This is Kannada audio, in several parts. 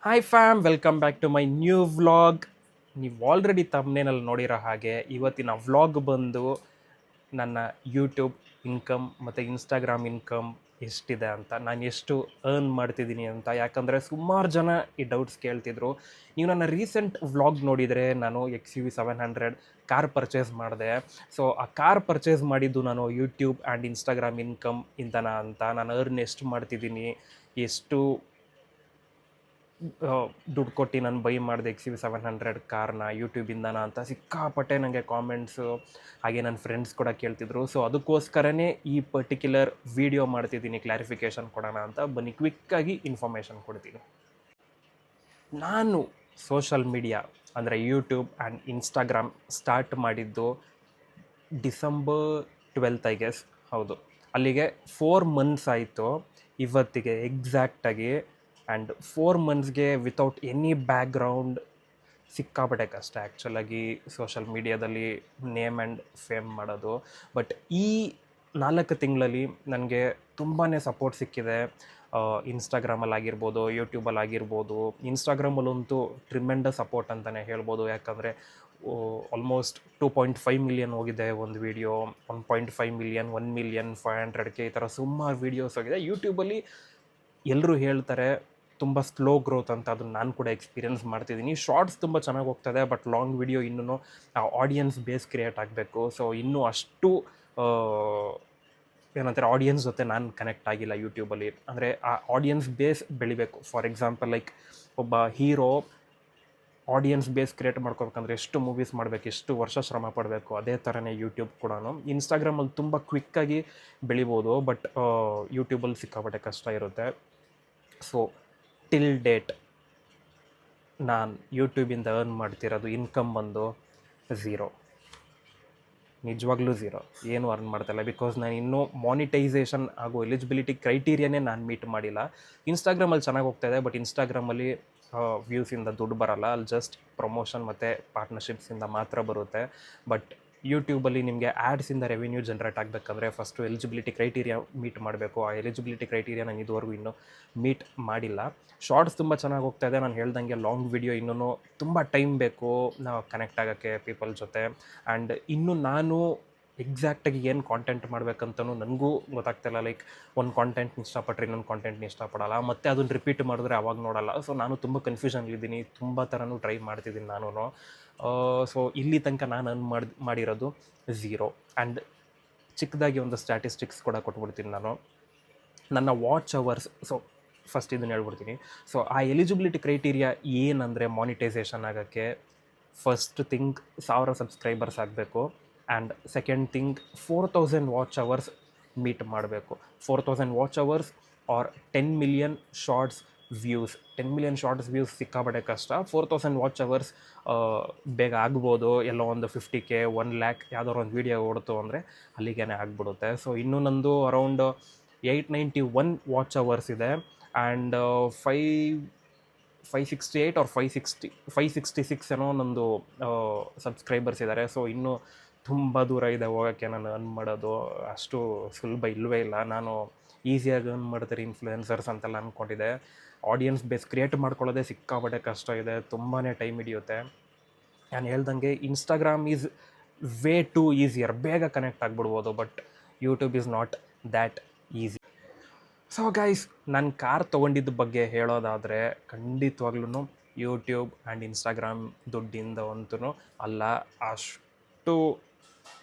Hi fam, welcome back to my new vlog. ನೀವು ಆಲ್ರೆಡಿ ತಮ್ಮನೇನಲ್ಲಿ ನೋಡಿರೋ ಹಾಗೆ ಇವತ್ತಿನ ವ್ಲಾಗ್ ಬಂದು ನನ್ನ ಯೂಟ್ಯೂಬ್ ಇನ್ಕಮ್ ಮತ್ತು ಇನ್ಸ್ಟಾಗ್ರಾಮ್ ಇನ್ಕಮ್ ಎಷ್ಟಿದೆ ಅಂತ, ನಾನು ಎಷ್ಟು ಅರ್ನ್ ಮಾಡ್ತಿದ್ದೀನಿ ಅಂತ. ಯಾಕಂದರೆ ಸುಮಾರು ಜನ ಈ ಡೌಟ್ಸ್ ಕೇಳ್ತಿದ್ರು. ನೀವು ನನ್ನ ರೀಸೆಂಟ್ ವ್ಲಾಗ್ ನೋಡಿದರೆ ನಾನು XUV700 ಕಾರ್ ಪರ್ಚೇಸ್ ಮಾಡಿದೆ. ಸೊ ಆ ಕಾರ್ ಪರ್ಚೇಸ್ ಮಾಡಿದ್ದು ನಾನು ಯೂಟ್ಯೂಬ್ ಆ್ಯಂಡ್ ಇನ್ಸ್ಟಾಗ್ರಾಮ್ ಇನ್ಕಮ್ ಇಂದನ ಅಂತ. ನಾನು ಅರ್ನ್ ಎಷ್ಟು ಮಾಡ್ತಿದ್ದೀನಿ, ಎಷ್ಟು ದುಡ್ಡು ಕೊಟ್ಟು ನಾನು ಬೈ ಮಾಡಿದೆ XUV700 ಕಾರ್ನ ಯೂಟ್ಯೂಬಿಂದನ ಅಂತ ಸಿಕ್ಕಾಪಟ್ಟೆ ನನಗೆ ಕಾಮೆಂಟ್ಸು, ಹಾಗೆ ನನ್ನ ಫ್ರೆಂಡ್ಸ್ ಕೂಡ ಕೇಳ್ತಿದ್ರು. ಸೊ ಅದಕ್ಕೋಸ್ಕರನೇ ಈ ಪರ್ಟಿಕ್ಯುಲರ್ ವಿಡಿಯೋ ಮಾಡ್ತಿದ್ದೀನಿ, ಕ್ಲಾರಿಫಿಕೇಷನ್ ಕೊಡೋಣ ಅಂತ. ಬನ್ನಿ ಕ್ವಿಕ್ಕಾಗಿ ಇನ್ಫಾರ್ಮೇಷನ್ ಕೊಡ್ತೀನಿ. ನಾನು ಸೋಷಲ್ ಮೀಡಿಯಾ ಅಂದರೆ ಯೂಟ್ಯೂಬ್ ಆ್ಯಂಡ್ ಇನ್ಸ್ಟಾಗ್ರಾಮ್ ಸ್ಟಾರ್ಟ್ ಮಾಡಿದ್ದು ಡಿಸೆಂಬರ್ 12th, ಐ ಗೆಸ್. ಹೌದು, ಅಲ್ಲಿಗೆ 4 ಮಂತ್ಸ್ ಆಯಿತು ಇವತ್ತಿಗೆ ಎಕ್ಸಾಕ್ಟಾಗಿ. ಆ್ಯಂಡ್ 4 ಮಂತ್ಸ್ಗೆ ವಿತೌಟ್ ಎನಿ ಬ್ಯಾಕ್ಗ್ರೌಂಡ್ ಸಿಕ್ಕಾಪಟ್ಟೆ ಕಷ್ಟ ಆ್ಯಕ್ಚುಲಾಗಿ ಸೋಷಲ್ ಮೀಡಿಯಾದಲ್ಲಿ ನೇಮ್ ಆ್ಯಂಡ್ ಫೇಮ್ ಮಾಡೋದು. ಬಟ್ ಈ 4 ತಿಂಗಳಲ್ಲಿ ನನಗೆ ತುಂಬಾ ಸಪೋರ್ಟ್ ಸಿಕ್ಕಿದೆ. ಇನ್ಸ್ಟಾಗ್ರಾಮಲ್ಲಾಗಿರ್ಬೋದು, ಯೂಟ್ಯೂಬಲ್ಲಾಗಿರ್ಬೋದು. ಇನ್ಸ್ಟಾಗ್ರಾಮಲ್ಲಂತೂ ಟ್ರಿಮೆಂಡಸ್ ಸಪೋರ್ಟ್ ಅಂತಲೇ ಹೇಳ್ಬೋದು. ಯಾಕಂದರೆ ಆಲ್ಮೋಸ್ಟ್ 2.5 ಮಿಲಿಯನ್ ಹೋಗಿದೆ ಒಂದು ವೀಡಿಯೋ, 1.5 ಮಿಲಿಯನ್, 1 ಮಿಲಿಯನ್, 500K, ಈ ಥರ ಸುಮಾರು ವೀಡಿಯೋಸ್ ಹೋಗಿದೆ. ಯೂಟ್ಯೂಬಲ್ಲಿ ಎಲ್ಲರೂ ಹೇಳ್ತಾರೆ ತುಂಬ ಸ್ಲೋ ಗ್ರೋತ್ ಅಂತ. ಅದನ್ನು ನಾನು ಕೂಡ ಎಕ್ಸ್ಪೀರಿಯನ್ಸ್ ಮಾಡ್ತಿದ್ದೀನಿ. ಶಾರ್ಟ್ಸ್ ತುಂಬ ಚೆನ್ನಾಗಿ ಹೋಗ್ತದೆ, ಬಟ್ ಲಾಂಗ್ ವೀಡಿಯೋ ಇನ್ನೂ ಆಡಿಯನ್ಸ್ ಬೇಸ್ ಕ್ರಿಯೇಟ್ ಆಗಬೇಕು. ಸೊ ಇನ್ನೂ ಅಷ್ಟು ಏನಂತಾರೆ ಆಡಿಯನ್ಸ್ ಜೊತೆ ನಾನು ಕನೆಕ್ಟ್ ಆಗಿಲ್ಲ ಯೂಟ್ಯೂಬಲ್ಲಿ. ಅಂದರೆ ಆ ಆಡಿಯನ್ಸ್ ಬೇಸ್ ಬೆಳಿಬೇಕು. ಫಾರ್ ಎಕ್ಸಾಂಪಲ್ ಲೈಕ್ ಒಬ್ಬ ಹೀರೋ ಆಡಿಯನ್ಸ್ ಬೇಸ್ ಕ್ರಿಯೇಟ್ ಮಾಡ್ಕೋಬೇಕಂದ್ರೆ ಎಷ್ಟು ಮೂವೀಸ್ ಮಾಡಬೇಕು, ಎಷ್ಟು ವರ್ಷ ಶ್ರಮ ಪಡಬೇಕು, ಅದೇ ಥರನೇ ಯೂಟ್ಯೂಬ್ ಕೂಡ. ಇನ್ಸ್ಟಾಗ್ರಾಮಲ್ಲಿ ತುಂಬ ಕ್ವಿಕ್ಕಾಗಿ ಬೆಳಿಬೋದು, ಬಟ್ ಯೂಟ್ಯೂಬಲ್ಲಿ ಸಿಕ್ಕಾಪಟ್ಟೆ ಕಷ್ಟ ಇರುತ್ತೆ. ಸೊ ಟಿಲ್ ಡೇಟ್ ನಾನು ಯೂಟ್ಯೂಬಿಂದ ಅರ್ನ್ ಮಾಡ್ತಿರೋದು ಇನ್ಕಮ್ ಬಂದು ಝೀರೋ, ನಿಜವಾಗ್ಲೂ ಝೀರೋ. ಏನು ಅರ್ನ್ ಮಾಡ್ತಾಯಿಲ್ಲ. ಬಿಕಾಸ್ ನಾನು ಇನ್ನೂ ಮಾನಿಟೈಸೇಷನ್ ಹಾಗೂ ಎಲಿಜಿಬಿಲಿಟಿ ಕ್ರೈಟೀರಿಯಾನೇ ನಾನು ಮೀಟ್ ಮಾಡಿಲ್ಲ. ಇನ್ಸ್ಟಾಗ್ರಾಮಲ್ಲಿ ಚೆನ್ನಾಗಿ ಹೋಗ್ತಾಯಿದೆ, ಬಟ್ ಇನ್ಸ್ಟಾಗ್ರಾಮಲ್ಲಿ ವ್ಯೂಸಿಂದ ದುಡ್ಡು ಬರೋಲ್ಲ. ಅಲ್ಲಿ ಜಸ್ಟ್ ಪ್ರಮೋಷನ್ ಮತ್ತು ಪಾರ್ಟ್ನರ್ಶಿಪ್ಸಿಂದ ಮಾತ್ರ ಬರುತ್ತೆ. ಬಟ್ ಯೂಟ್ಯೂಬಲ್ಲಿ ನಿಮಗೆ ಆ್ಯಡ್ಸಿಂದ ರೆವಿನ್ಯೂ ಜನ್ರೇಟ್ ಆಗಬೇಕಂದ್ರೆ ಫಸ್ಟು ಎಲಿಜಿಬಿಲಿಟಿ ಕ್ರೈಟೀರಿಯಾ ಮೀಟ್ ಮಾಡಬೇಕು. ಆ ಎಲಿಜಿಬಿಲಿಟಿ ಕ್ರೈಟೀರಿಯಾ ನಾನು ಇದುವರೆಗೂ ಇನ್ನೂ ಮೀಟ್ ಮಾಡಿಲ್ಲ. ಶಾರ್ಟ್ಸ್ ತುಂಬ ಚೆನ್ನಾಗಿ ಹೋಗ್ತಾಯಿದೆ. ನಾನು ಹೇಳ್ದಂಗೆ ಲಾಂಗ್ ವಿಡಿಯೋ ಇನ್ನೂ ತುಂಬ ಟೈಮ್ ಬೇಕು ನಾವು ಕನೆಕ್ಟ್ ಆಗೋಕ್ಕೆ ಪೀಪಲ್ ಜೊತೆ. ಆ್ಯಂಡ್ ಇನ್ನು ನಾನು ಎಕ್ಸಾಕ್ಟಾಗಿ ಏನು ಕಾಂಟೆಂಟ್ ಮಾಡಬೇಕಂತನೂ ನನಗೂ ಗೊತ್ತಾಗ್ತಾಯಿಲ್ಲ. ಲೈಕ್ ಒಂದು ಕಾಂಟೆಂಟ್ನ ಇಷ್ಟಪಟ್ಟರೆ ಇನ್ನೊಂದು ಕಾಂಟೆಂಟ್ನ ಇಷ್ಟಪಡಲ್ಲ, ಮತ್ತು ಅದನ್ನು ರಿಪೀಟ್ ಮಾಡಿದ್ರೆ ಅವಾಗ ನೋಡಲ್ಲ. ಸೊ ನಾನು ತುಂಬ ಕನ್ಫ್ಯೂಷನ್ಲಿದ್ದೀನಿ. ತುಂಬ ಥರನೂ ಟ್ರೈ ಮಾಡ್ತಿದ್ದೀನಿ ನಾನು. ಸೊ ಇಲ್ಲಿ ತನಕ ನಾನು ಮಾಡಿರೋದು ಝೀರೋ. ಆ್ಯಂಡ್ ಚಿಕ್ಕದಾಗಿ ಒಂದು ಸ್ಟ್ಯಾಟಿಸ್ಟಿಕ್ಸ್ ಕೂಡ ಕೊಟ್ಬಿಡ್ತೀನಿ ನಾನು. ನನ್ನ ವಾಚ್ ಅವರ್ಸ್, ಸೊ ಫಸ್ಟ್ ಇದನ್ನು ಹೇಳ್ಬಿಡ್ತೀನಿ. ಸೊ ಆ ಎಲಿಜಿಬಿಲಿಟಿ ಕ್ರೈಟೀರಿಯಾ ಏನಂದರೆ ಮಾನಿಟೈಸೇಷನ್ ಆಗೋಕ್ಕೆ ಫಸ್ಟ್ ಥಿಂಗ್ 1000 ಸಬ್ಸ್ಕ್ರೈಬರ್ಸ್ ಆಗಬೇಕು. And second thing 4000 watch hours meet ಮಾಡಬೇಕು. 4000 watch hours or 10 million shorts views. 10 million shorts views ಸಿಕ್ಕಾಪಟ್ಟೆ ಕಷ್ಟ. 4000 ವಾಚ್ ಅವರ್ಸ್ ಬೇಗ ಆಗ್ಬೋದು. ಎಲ್ಲೋ ಒಂದು 50K 1 lakh ಯಾವುದಾದ್ರು ಒಂದು ವೀಡಿಯೋ ಓಡ್ತು ಅಂದರೆ ಅಲ್ಲಿಗೇ ಆಗಿಬಿಡುತ್ತೆ. ಸೊ ಇನ್ನೂ ನಂದು ಅರೌಂಡ್ 891 ವಾಚ್ ಅವರ್ಸ್ ಇದೆ. ಆ್ಯಂಡ್ 568 ಆರ್ 566 ಏನೋ ನಂದು ಸಬ್ಸ್ಕ್ರೈಬರ್ಸ್ ಇದ್ದಾರೆ. ಸೊ ಇನ್ನೂ ತುಂಬ ದೂರ ಇದೆ ಹೋಗೋಕ್ಕೆ. ನಾನು ಅರ್ನ್ ಮಾಡೋದು ಅಷ್ಟು ಸುಲಭ ಇಲ್ಲವೇ ಇಲ್ಲ. ನಾನು ಈಸಿಯಾಗಿ ಅರ್ನ್ ಮಾಡ್ತಾರೆ ಇನ್ಫ್ಲುಯೆನ್ಸರ್ಸ್ ಅಂತೆಲ್ಲ ಅಂದ್ಕೊಂಡಿದ್ದೆ. ಆಡಿಯನ್ಸ್ ಬೇಸ್ ಕ್ರಿಯೇಟ್ ಮಾಡ್ಕೊಳ್ಳೋದೇ ಸಿಕ್ಕಾಪಟ್ಟೆ ಕಷ್ಟ ಇದೆ, ತುಂಬಾ ಟೈಮ್ ಹಿಡಿಯುತ್ತೆ. ನಾನು ಹೇಳ್ದಂಗೆ Instagram is way to easier, ಬೇಗ ಕನೆಕ್ಟ್ ಆಗಿಬಿಡ್ಬೋದು. But YouTube is not that easy. So guys, ನಾನು ಕಾರ್ ತೊಗೊಂಡಿದ್ದ ಬಗ್ಗೆ ಹೇಳೋದಾದರೆ ಖಂಡಿತವಾಗ್ಲೂ ಯೂಟ್ಯೂಬ್ ಆ್ಯಂಡ್ ಇನ್ಸ್ಟಾಗ್ರಾಮ್ ದುಡ್ಡಿಂದ ಅಂತೂ ಅಲ್ಲ. ಅಷ್ಟು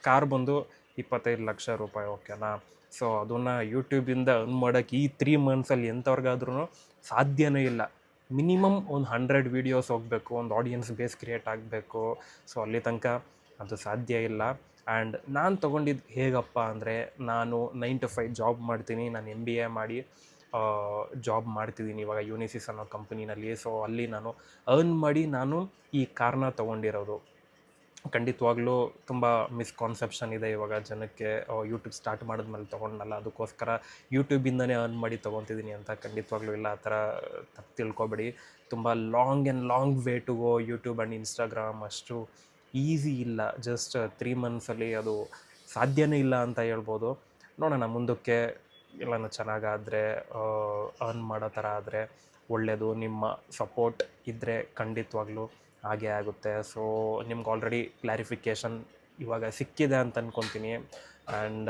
ಕಾರ್ ಬಂದು 25 ಲಕ್ಷ ರೂಪಾಯಿ, ಓಕೆನಾ. ಸೊ ಅದನ್ನು ಯೂಟ್ಯೂಬಿಂದ ಅರ್ನ್ ಮಾಡೋಕ್ಕೆ ಈ 3 ಮಂತ್ಸಲ್ಲಿ ಎಂಥವ್ರಿಗಾದ್ರೂ ಸಾಧ್ಯನೇ ಇಲ್ಲ. ಮಿನಿಮಮ್ ಒಂದು 100 ವೀಡಿಯೋಸ್ ಹೋಗಬೇಕು, ಒಂದು ಆಡಿಯನ್ಸ್ ಬೇಸ್ ಕ್ರಿಯೇಟ್ ಆಗಬೇಕು. ಸೊ ಅಲ್ಲಿ ತನಕ ಅದು ಸಾಧ್ಯ ಇಲ್ಲ. ಆ್ಯಂಡ್ ನಾನು ತೊಗೊಂಡಿದ್ದು ಹೇಗಪ್ಪ ಅಂದರೆ, ನಾನು 9 to 5 ಜಾಬ್ ಮಾಡ್ತೀನಿ. ನಾನು MBA ಮಾಡಿ ಜಾಬ್ ಮಾಡ್ತಿದ್ದೀನಿ ಇವಾಗ ಯೂನಿಸಿಸ್ ಅನ್ನೋ ಕಂಪ್ನಿನಲ್ಲಿ. ಸೊ ಅಲ್ಲಿ ನಾನು ಅರ್ನ್ ಮಾಡಿ ನಾನು ಈ ಕಾರ್ನ ತೊಗೊಂಡಿರೋದು. ಖಂಡಿತವಾಗ್ಲೂ ತುಂಬ ಮಿಸ್ಕಾನ್ಸೆಪ್ಷನ್ ಇದೆ ಇವಾಗ ಜನಕ್ಕೆ, ಯೂಟ್ಯೂಬ್ ಸ್ಟಾರ್ಟ್ ಮಾಡಿದ್ಮೇಲೆ ತೊಗೊಂಡಲ್ಲ, ಅದಕ್ಕೋಸ್ಕರ ಯೂಟ್ಯೂಬಿಂದನೇ ಅರ್ನ್ ಮಾಡಿ ತೊಗೊತಿದ್ದೀನಿ ಅಂತ. ಖಂಡಿತವಾಗ್ಲೂ ಇಲ್ಲ, ಆ ಥರ ತಪ್ಪು ತಿಳ್ಕೊಬೇಡಿ. ತುಂಬ long way to go. YouTube and Instagram ಅಷ್ಟು ಈಸಿ ಇಲ್ಲ. ಜಸ್ಟ್ 3 ಮಂತ್ಸಲ್ಲಿ ಅದು ಸಾಧ್ಯನೇ ಇಲ್ಲ ಅಂತ ಹೇಳ್ಬೋದು. ನೋಡೋಣ ಮುಂದಕ್ಕೆ ಎಲ್ಲನೂ ಚೆನ್ನಾಗಾದರೆ, ಅರ್ನ್ ಮಾಡೋ ಥರ ಆದರೆ ಒಳ್ಳೆಯದು. ನಿಮ್ಮ ಸಪೋರ್ಟ್ ಇದ್ದರೆ ಖಂಡಿತವಾಗ್ಲೂ ಹಾಗೇ ಆಗುತ್ತೆ. ಸೊ ನಿಮ್ಗೆ ಆಲ್ರೆಡಿ ಕ್ಲಾರಿಫಿಕೇಷನ್ ಇವಾಗ ಸಿಕ್ಕಿದೆ ಅಂತ ಅಂದ್ಕೊತೀನಿ. And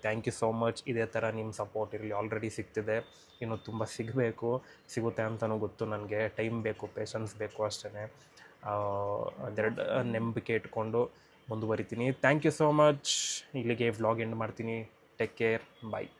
thank you so much. ಇದೇ ಥರ ನಿಮ್ಮ ಸಪೋರ್ಟ್ ಇರಲಿ. ಆಲ್ರೆಡಿ ಸಿಗ್ತಿದೆ, ಇನ್ನು ತುಂಬ ಸಿಗುತ್ತೆ ಅಂತಲೂ ಗೊತ್ತು ನನಗೆ. ಟೈಮ್ ಬೇಕು, ಪೇಷನ್ಸ್ ಬೇಕು ಅಷ್ಟೇ. ಅದೆರಡು ನಂಬಿಕೆ ಇಟ್ಕೊಂಡು ಮುಂದುವರಿತೀನಿ. Thank you so much. ಇಲ್ಲಿಗೆ ವ್ಲಾಗ್ ಎಂಡ್ ಮಾಡ್ತೀನಿ. ಟೇಕ್ ಕೇರ್, ಬಾಯ್.